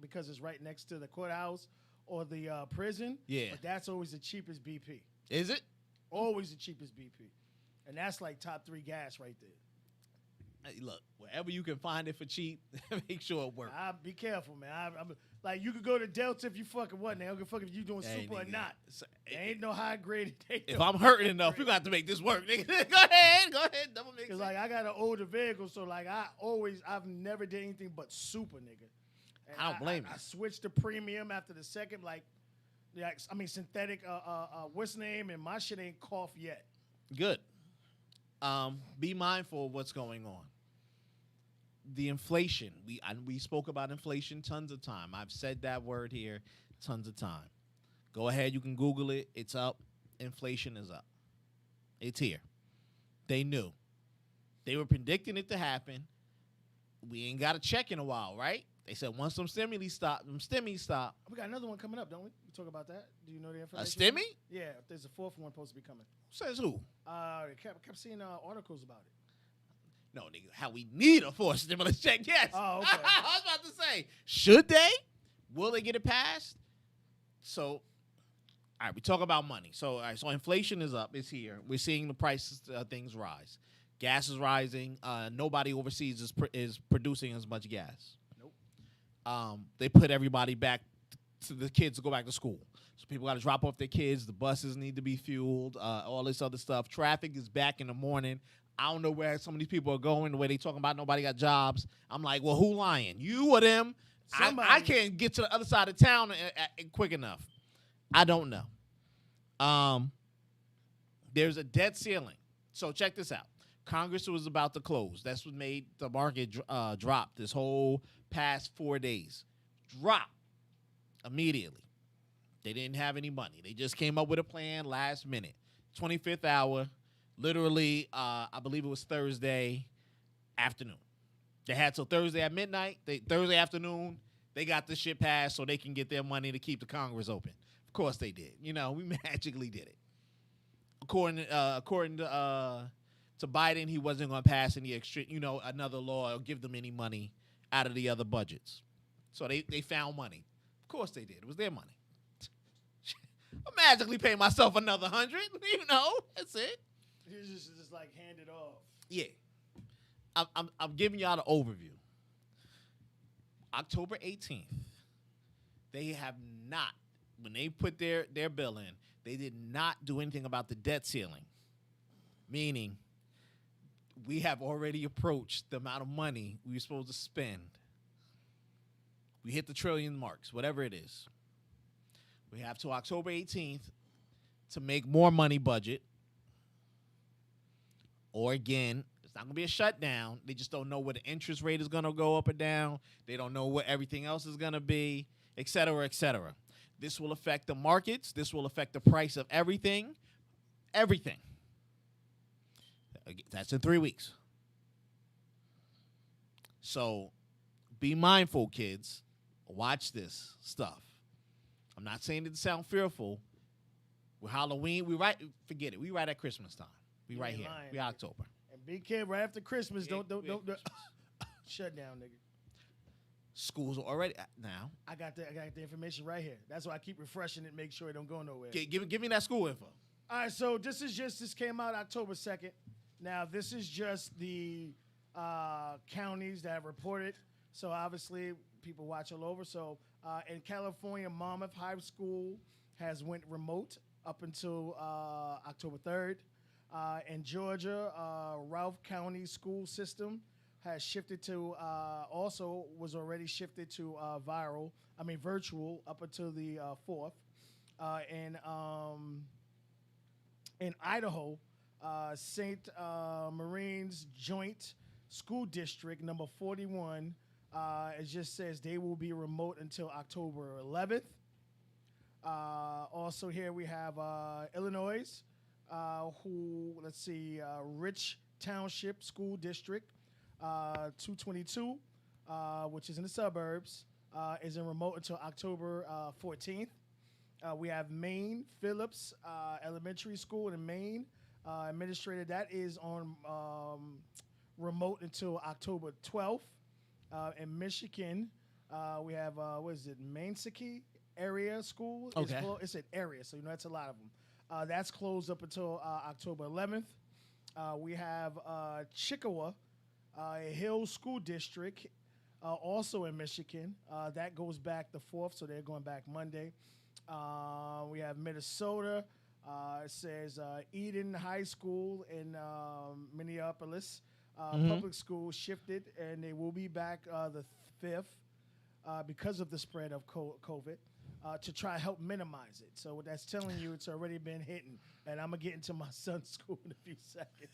because it's right next to the courthouse or the prison. Yeah. But that's always the cheapest BP. Is it? Always the cheapest BP, and that's like top 3 gas right there. Hey, look, wherever you can find it for cheap, make sure it works. Be careful, man. I'm like, you could go to Delta if you fucking what now? I don't give a fuck if you doing Hey, super or nigga, not. so- There ain't no high grade. If I'm hurting enough, we got to make this work, nigga. Go ahead, double mix. Because it. like I got an older vehicle, so like I've never did anything but super, nigga. And I don't blame you. I switched to premium after the second, synthetic. What's the name? And my shit ain't cough yet. Good. Be mindful of what's going on. The inflation. We spoke about inflation tons of time. I've said that word here tons of time. Go ahead, you can Google it. It's up. Inflation is up. It's here. They knew. They were predicting it to happen. We ain't got a check in a while, right? They said once some stimmy stop, We got another one coming up, don't we? We talk about that. Do you know the a information? stimmy? Yeah, there's a 4th one supposed to be coming. Says who? I kept seeing articles about it. No, nigga, how we need a forced stimulus check, yes. Oh, okay. I was about to say, should they? Will they get it passed? So, all right, we talk about money. So, all right, so inflation is up. It's here. We're seeing the prices things rise. Gas is rising. Nobody overseas is producing as much gas. Nope. They put everybody back to the kids to go back to school. So people got to drop off their kids. The buses need to be fueled. All this other stuff. Traffic is back in the morning. I don't know where some of these people are going, the way they talking about nobody got jobs. I'm like, well, who lying? You or them? I can't get to the other side of town quick enough. I don't know. There's a debt ceiling. So check this out. Congress was about to close. That's what made the market drop this whole past 4 days. Drop immediately. They didn't have any money. They just came up with a plan last minute. 25th hour. Literally, I believe it was Thursday afternoon. They had till Thursday at midnight. Thursday afternoon, they got this shit passed so they can get their money to keep the Congress open. Of course they did. You know, we magically did it. According to Biden, he wasn't going to pass any another law or give them any money out of the other budgets. So they found money. Of course they did. It was their money. I'll magically pay myself another $100. That's it. It's just like handed off. Yeah. I'm giving y'all the overview. October 18th, they have not, when they put their bill in, they did not do anything about the debt ceiling. Meaning, we have already approached the amount of money we were supposed to spend. We hit the trillion marks, whatever it is. We have till October 18th to make more money budget. Or again, it's not going to be a shutdown. They just don't know where the interest rate is going to go up or down. They don't know what everything else is going to be, et cetera, et cetera. This will affect the markets. This will affect the price of everything. Everything. That's in 3 weeks. So be mindful, kids. Watch this stuff. I'm not saying it to sound fearful. With Halloween, forget it. We right at Christmas time. We You right ain't here. lying, We nigga. October. And Be careful. Right after Christmas, Yeah, don't yeah. shut down, nigga. Schools are already now. I got the information right here. That's why I keep refreshing it, make sure it don't go nowhere. Give me that school info. All right, so this came out October 2nd. Now, this is just the counties that have reported. So, obviously, people watch all over. So, in California, Monmouth High School has went remote up until October 3rd. In Georgia, Ralph County School System has shifted to, also was already shifted to virtual up until the 4th. In Idaho, St. Marines Joint School District number 41, it just says they will be remote until October 11th. Also here we have Illinois, Rich Township School District 222, which is in the suburbs, is in remote until October 14th. We have Maine Phillips Elementary School in Maine, administrator that is on remote until October 12th. In Michigan, we have Mainsaki Area School. Okay. It's an area, so that's a lot of them. That's closed up until October 11th. We have Chickawa Hill School District, also in Michigan. That goes back the 4th, so they're going back Monday. We have Minnesota. It says Eden High School in Minneapolis. Public schools shifted, and they will be back the 5th because of the spread of COVID to try to help minimize it. So what that's telling you, it's already been hitting. And I'm going to get into my son's school in a few seconds.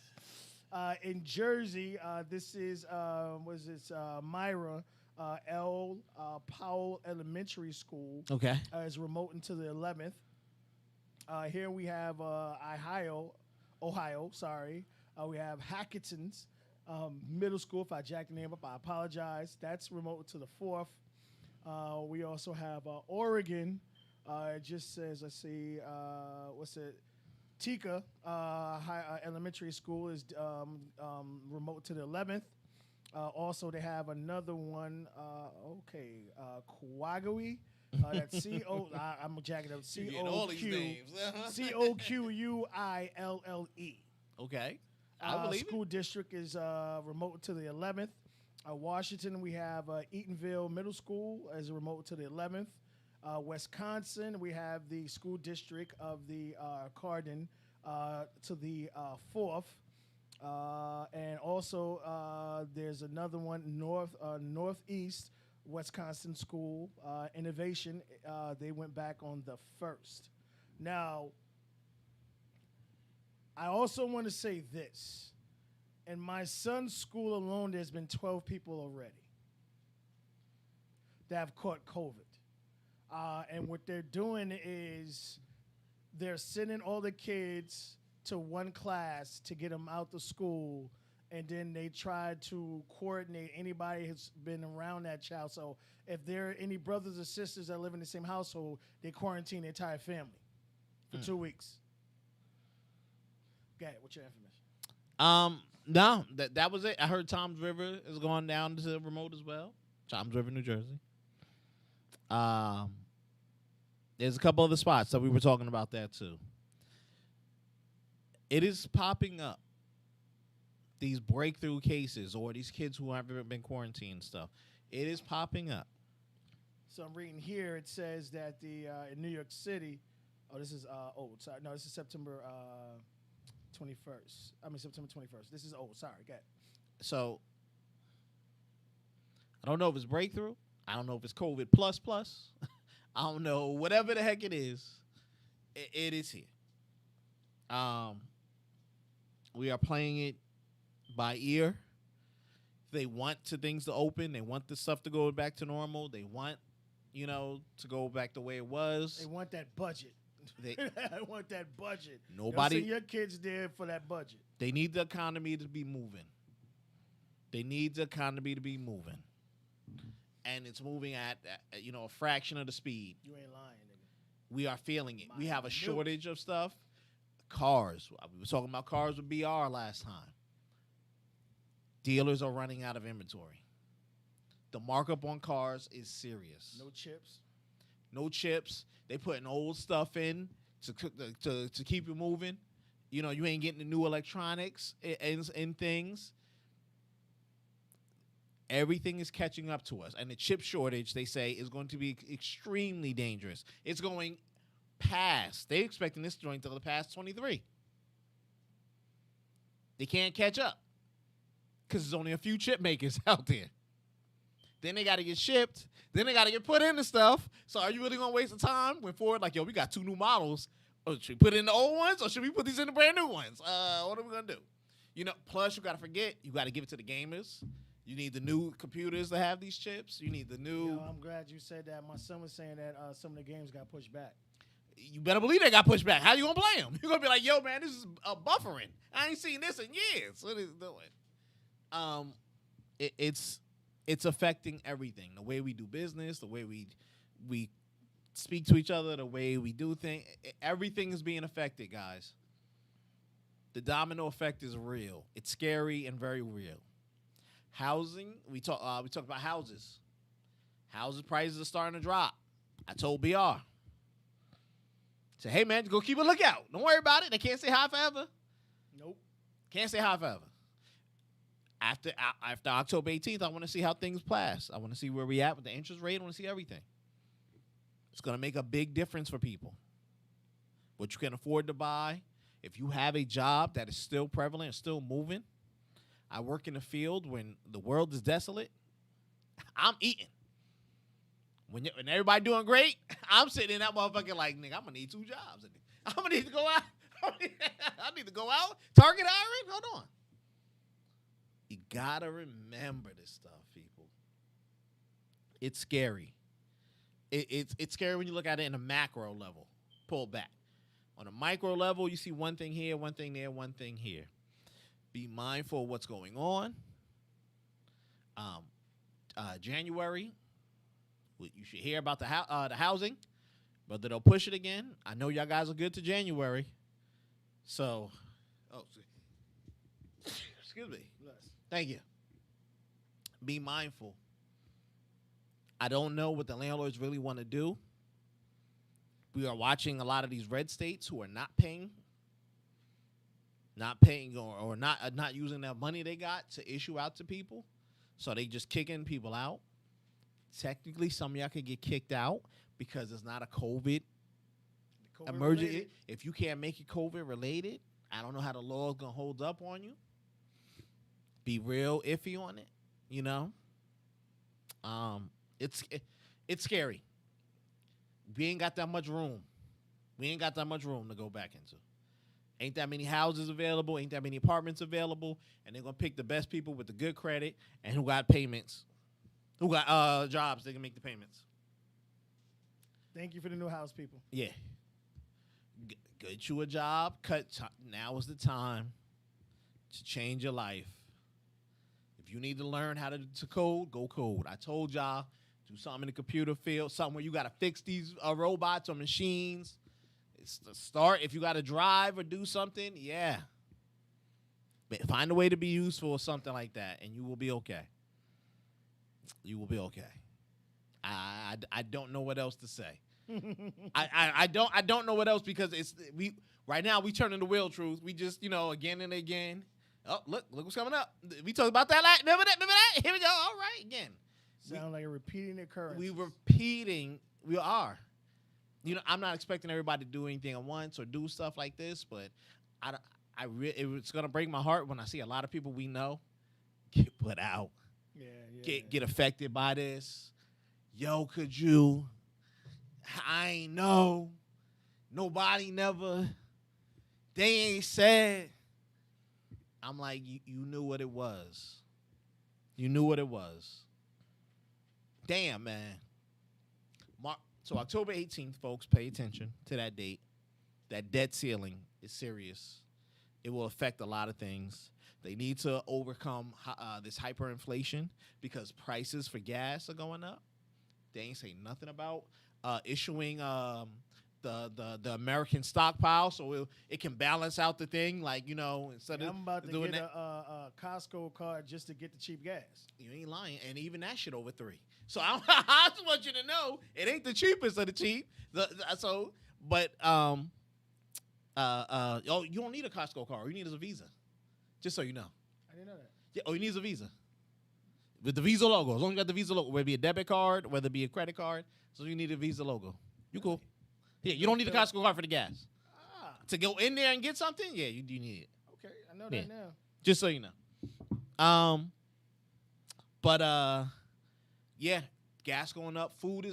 In Jersey, this is, Myra L. Powell Elementary School. Okay. Is remote until the 11th. Here we have Ohio. We have Hackettons Middle School. If I jack the name up, I apologize. That's remote to the 4th. We also have Oregon. It just says, let's see, Tika Elementary School is remote to the 11th. Also, they have another one. Coaugui. That's I'm jacking up. COQUILLE. Okay. I believe School district is remote to the 11th. Washington, we have Eatonville Middle School as a remote to the 11th. Wisconsin, we have the school district of the Cardin to the 4th. And also there's another one, Northeast Wisconsin School Innovation. They went back on the 1st. Now, I also want to say this. In my son's school alone, there's been 12 people already that have caught COVID. And what they're doing is they're sending all the kids to one class to get them out of school, and then they try to coordinate anybody who's been around that child. So if there are any brothers or sisters that live in the same household, they quarantine the entire family for 2 weeks. Okay, what's your information? No, that was it. I heard Tom's River is going down to remote as well. Tom's River, New Jersey. There's a couple other spots that we were talking about that too. It is popping up. These breakthrough cases or these kids who haven't been quarantined and stuff. It is popping up. So I'm reading here. It says that in New York City. Oh, this is old. Sorry, no, this is September 21st. September 21st. This is old. Sorry, go ahead. So I don't know if it's breakthrough. I don't know if it's COVID plus. I don't know. Whatever the heck it is, it is here. We are playing it by ear. They want things to open. They want the stuff to go back to normal. They want, to go back the way it was. They want that budget. I want that budget. Nobody. Don't send your kids there for that budget. They need the economy to be moving. And it's moving at a fraction of the speed. You ain't lying, nigga. We are feeling it. We have a shortage of stuff. Cars. We were talking about cars with BR last time. Dealers are running out of inventory. The markup on cars is serious. No chips. No chips. They putting old stuff in to keep you moving. You know, you ain't getting the new electronics and things. Everything is catching up to us. And the chip shortage, they say, is going to be extremely dangerous. It's going past. They're expecting this joint to the past 23. They can't catch up because there's only a few chip makers out there. Then they got to get shipped. Then they got to get put into stuff. So are you really going to waste the time when Ford, like, yo, we got 2 new models. Oh, should we put in the old ones or should we put these in the brand new ones? What are we going to do? You know, plus you got to forget, you got to give it to the gamers. You need the new computers to have these chips. You need the new. Yo, I'm glad you said that. My son was saying that some of the games got pushed back. You better believe they got pushed back. How you going to play them? You're going to be like, yo, man, this is buffering. I ain't seen this in years. What is it doing? It's affecting everything. The way we do business, the way we speak to each other, the way we do things. Everything is being affected, guys. The domino effect is real. It's scary and very real. Housing, we talk about houses. Houses prices are starting to drop. I told BR. Say, hey man, go keep a lookout. Don't worry about it. They can't stay high forever. Nope. Can't stay high forever. After October 18th, I want to see how things pass. I want to see where we at with the interest rate. I want to see everything. It's going to make a big difference for people. What you can afford to buy. If you have a job that is still prevalent, still moving. I work in a field when the world is desolate. I'm eating. When everybody doing great, I'm sitting in that motherfucker like, nigga, I'm going to need 2 jobs. I'm going to need to go out. I need to go out. Target hiring? Hold on. You got to remember this stuff, people. It's scary. It's scary when you look at it in a macro level. Pull back. On a micro level, you see one thing here, one thing there, one thing here. Be mindful of what's going on. January, you should hear about the housing, but they'll push it again. I know y'all guys are good to January. So, excuse me. Thank you. Be mindful. I don't know what the landlords really want to do. We are watching a lot of these red states who are not paying or not using that money they got to issue out to people. So they just kicking people out. Technically, some of y'all could get kicked out because it's not a COVID emergency. Related. If If you can't make it COVID related, I don't know how the law is going to hold up on you. Be real iffy on it, you know? It's scary. We ain't got that much room. We ain't got that much room to go back into. Ain't that many houses available, ain't that many apartments available, and they're going to pick the best people with the good credit and who got payments, who got jobs, they can make the payments. Thank you for the new house, people. Yeah. Get you a job. Now is the time to change your life. If you need to learn how to code, go code. I told y'all, do something in the computer field, something where you got to fix these robots or machines. It's the start. If you got to drive or do something, yeah. But find a way to be useful or something like that, and you will be okay. You will be okay. I don't know what else to say. I don't know what else because right now we turning the wheel truth. We just again and again. Oh look what's coming up. We talked about that. Remember that. Here we go. All right, again. Sound like a repeating occurrence. We are. I'm not expecting everybody to do anything at once or do stuff like this, but it's gonna break my heart when I see a lot of people we know get put out. Yeah. Get affected by this. Yo, could you? I ain't know. Nobody never. They ain't said. I'm like, you knew what it was. You knew what it was. Damn, man. So October 18th, folks, pay attention to that date. That debt ceiling is serious. It will affect a lot of things. They need to overcome this hyperinflation because prices for gas are going up. They ain't saying nothing about issuing the American stockpile, so it can balance out the thing. Like, you know, instead of I'm about to doing get that, a Costco card just to get the cheap gas. you ain't lying, and even that shit over $3. So I just want you to know it ain't the cheapest of the cheap. Oh, you don't need a Costco card. All you need is a Visa, just so you know. I didn't know that. Yeah, all you need is a Visa. With the Visa logo. As long as you got the Visa logo, whether it be a debit card, whether it be a credit card, so you need a Visa logo. You cool. Yeah, you don't need a Costco card for the gas. Ah, To go in there and get something, yeah, you need it. okay. I know Yeah. that now. Just so you know. Yeah, gas going up, food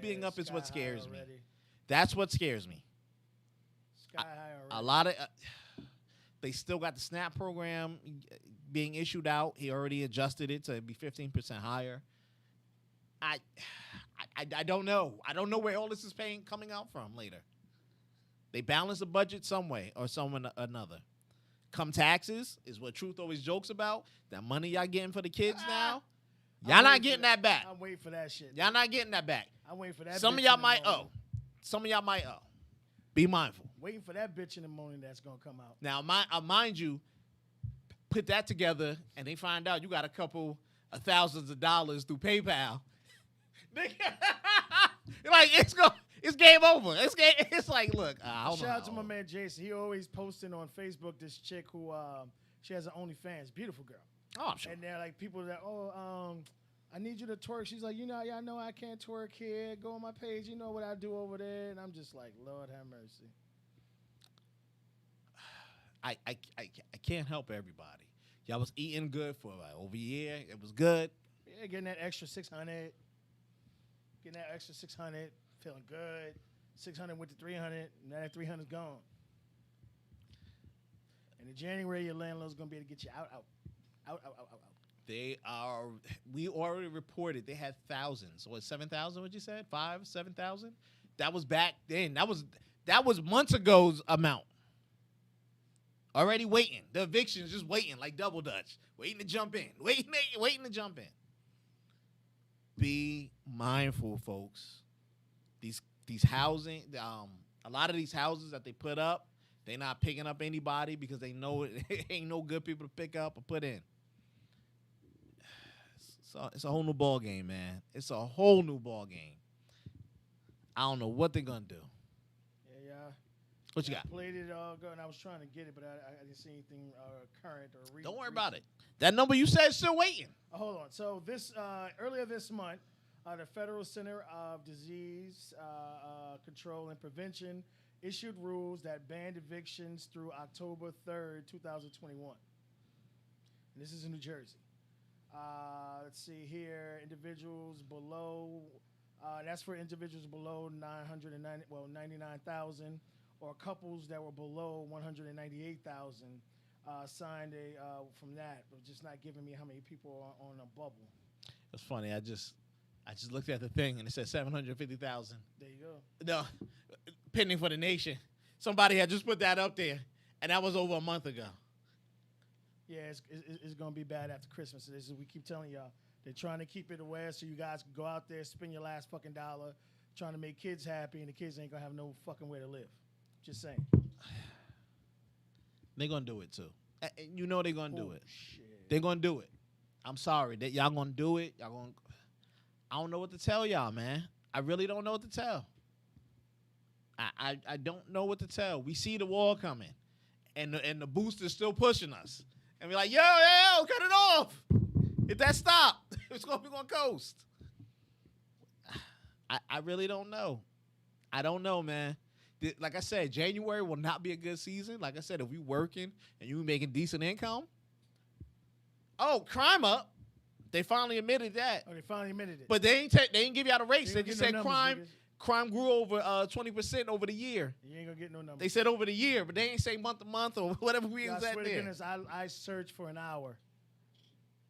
being Yeah, up is sky what high scares me. already. That's what scares me. Sky high already. A lot of they still got the SNAP program being issued out. He already adjusted it to be 15% higher. I don't know. I don't know where all this is coming out from later. They balance the budget some way or another. Come taxes is what Truth always jokes about. That money y'all getting for the kids now, y'all I'm not waiting for getting that back. I'm waiting for that shit. Y'all not getting that back. I'm waiting for that. Some of bitch y'all in the might morning. owe. Some of y'all might owe. Be mindful. Waiting for that bitch in the morning that's gonna come out. Now, mind you, put that together and they find out you got a couple of thousands of dollars through PayPal. Like it's game over. It's like, look, I don't know. Shout out to my man Jason. He always posting on Facebook this chick who she has an OnlyFans, beautiful girl. Oh, I'm sure. And they're like people that I need you to twerk. She's like, y'all know I can't twerk here. Go on my page. You know what I do over there. And I'm just like, Lord have mercy. I can't help everybody. Y'all was eating good for like over a year. It was good. Yeah, getting that extra 600. Getting that extra 600. Feeling good. 600 went to 300. Now that 300's gone. And in January, your landlord's gonna be able to get you out. We already reported they had thousands. What, 7,000? What you said? 7,000? That was back then. That was months ago's amount. Already waiting. The evictions just waiting like double dutch. Waiting to jump in. Waiting to jump in. Be mindful, folks. These housing, a lot of these houses that they put up, they not picking up anybody because they know it ain't no good people to pick up or put in. So it's a whole new ball game, man. It's a whole new ball game. I don't know what they're gonna do. Yeah. What you got? Played it all good, and I was trying to get it, but I didn't see anything current or recent. Don't worry about it. That number you said is still waiting. Hold on. So this earlier this month, the Federal Center of Disease Control and Prevention issued rules that banned evictions through October 3rd, 2021. And this is in New Jersey. Let's see here. Individuals below, that's for individuals below 99,000, or couples that were below 198,000 signed from that, but just not giving me how many people are on a bubble. It's funny. I just looked at the thing and it said 750,000. There you go. No, pending for the nation. Somebody had just put that up there, and that was over a month ago. Yeah, it's going to be bad after Christmas. This is, we keep telling y'all. They're trying to keep it aware so you guys can go out there, spend your last fucking dollar, trying to make kids happy, and the kids ain't going to have no fucking way to live. Just saying. They're going to do it, too. And you know they're going to do it. Shit. They're going to do it. I'm sorry. Y'all going to do it. I don't know what to tell y'all, man. I really don't know what to tell. I don't know what to tell. We see the war coming, and the booster's still pushing us. And we're like, yo, cut it off. If that stop, we're going to coast. I really don't know. I don't know, man. Like I said, January will not be a good season. Like I said, if we working and you making decent income, crime up. They finally admitted that. Oh, they finally admitted it. But they ain't give you out a race. They ain't just get said no numbers, crime grew over 20% over the year. You ain't going to get no numbers. They said over the year, but they ain't say month to month or whatever we Yeah, was I at swear to there. goodness, I searched for an hour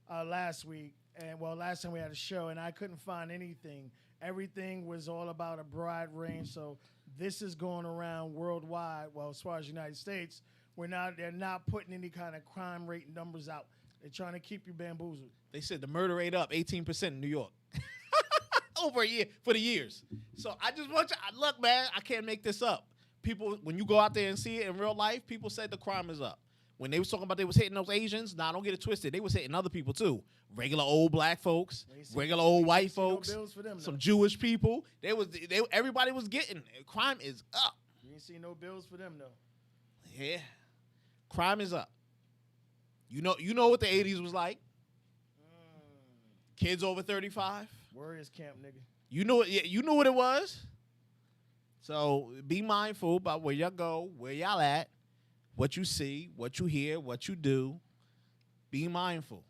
last week. And, last time we had a show, and I couldn't find anything. Everything was all about a broad range. So this is going around worldwide. Well, as far as the United States, they're not putting any kind of crime rate numbers out. They're trying to keep you bamboozled. They said the murder rate up 18% in New York. over a year for the years. So I just want you. Look, man, I can't make this up. People, when you go out there and see it in real life, people said the crime is up. When they was talking about they was hitting those Asians, nah, don't get it twisted. They was hitting other people too. Regular old black folks, regular old white folks, No bills for them, some though. Jewish people. Everybody was getting. Crime is up. You ain't see no bills for them though. Yeah, crime is up. You know what the '80s was like. Kids over 35. Warriors camp, nigga. You know it. You knew what it was. So be mindful about where y'all go, where y'all at, what you see, what you hear, what you do. Be mindful.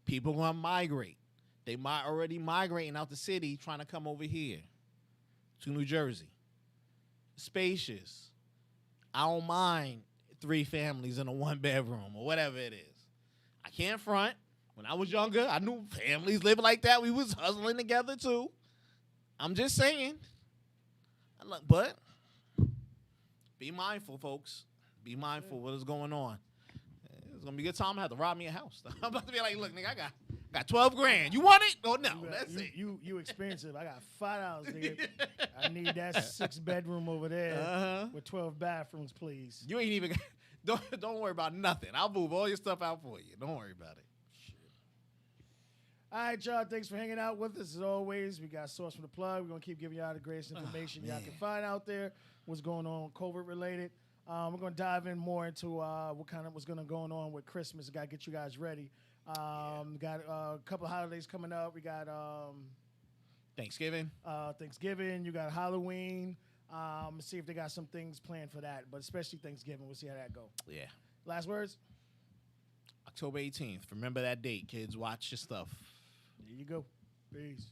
People gonna migrate. They might already migrating out the city, trying to come over here to New Jersey. Spacious. I don't mind 3 families in a 1-bedroom or whatever it is. I can't front. When I was younger, I knew families lived like that. We was hustling together too. I'm just saying. But be mindful, folks. Be mindful what is going on. It's gonna be a good time. I have to rob me a house. I'm about to be like, look, nigga, I got 12 grand. You want it? Oh no, that's it. You expensive. I got $5, nigga. I need that 6-bedroom over there with 12 bathrooms, please. You ain't even. Don't worry about nothing. I'll move all your stuff out for you. Don't worry about it. All right, y'all. Thanks for hanging out with us as always. We got Source from the Plug. We're gonna keep giving y'all the greatest information y'all can find out there. What's going on COVID related. We're gonna dive in more into what's gonna going on with Christmas. Got to get you guys ready. Got a couple of holidays coming up. We got Thanksgiving. Thanksgiving. You got Halloween. See if they got some things planned for that, but especially Thanksgiving. We'll see how that go. Yeah. Last words. October 18th. Remember that date, kids. Watch your stuff. There you go. Peace.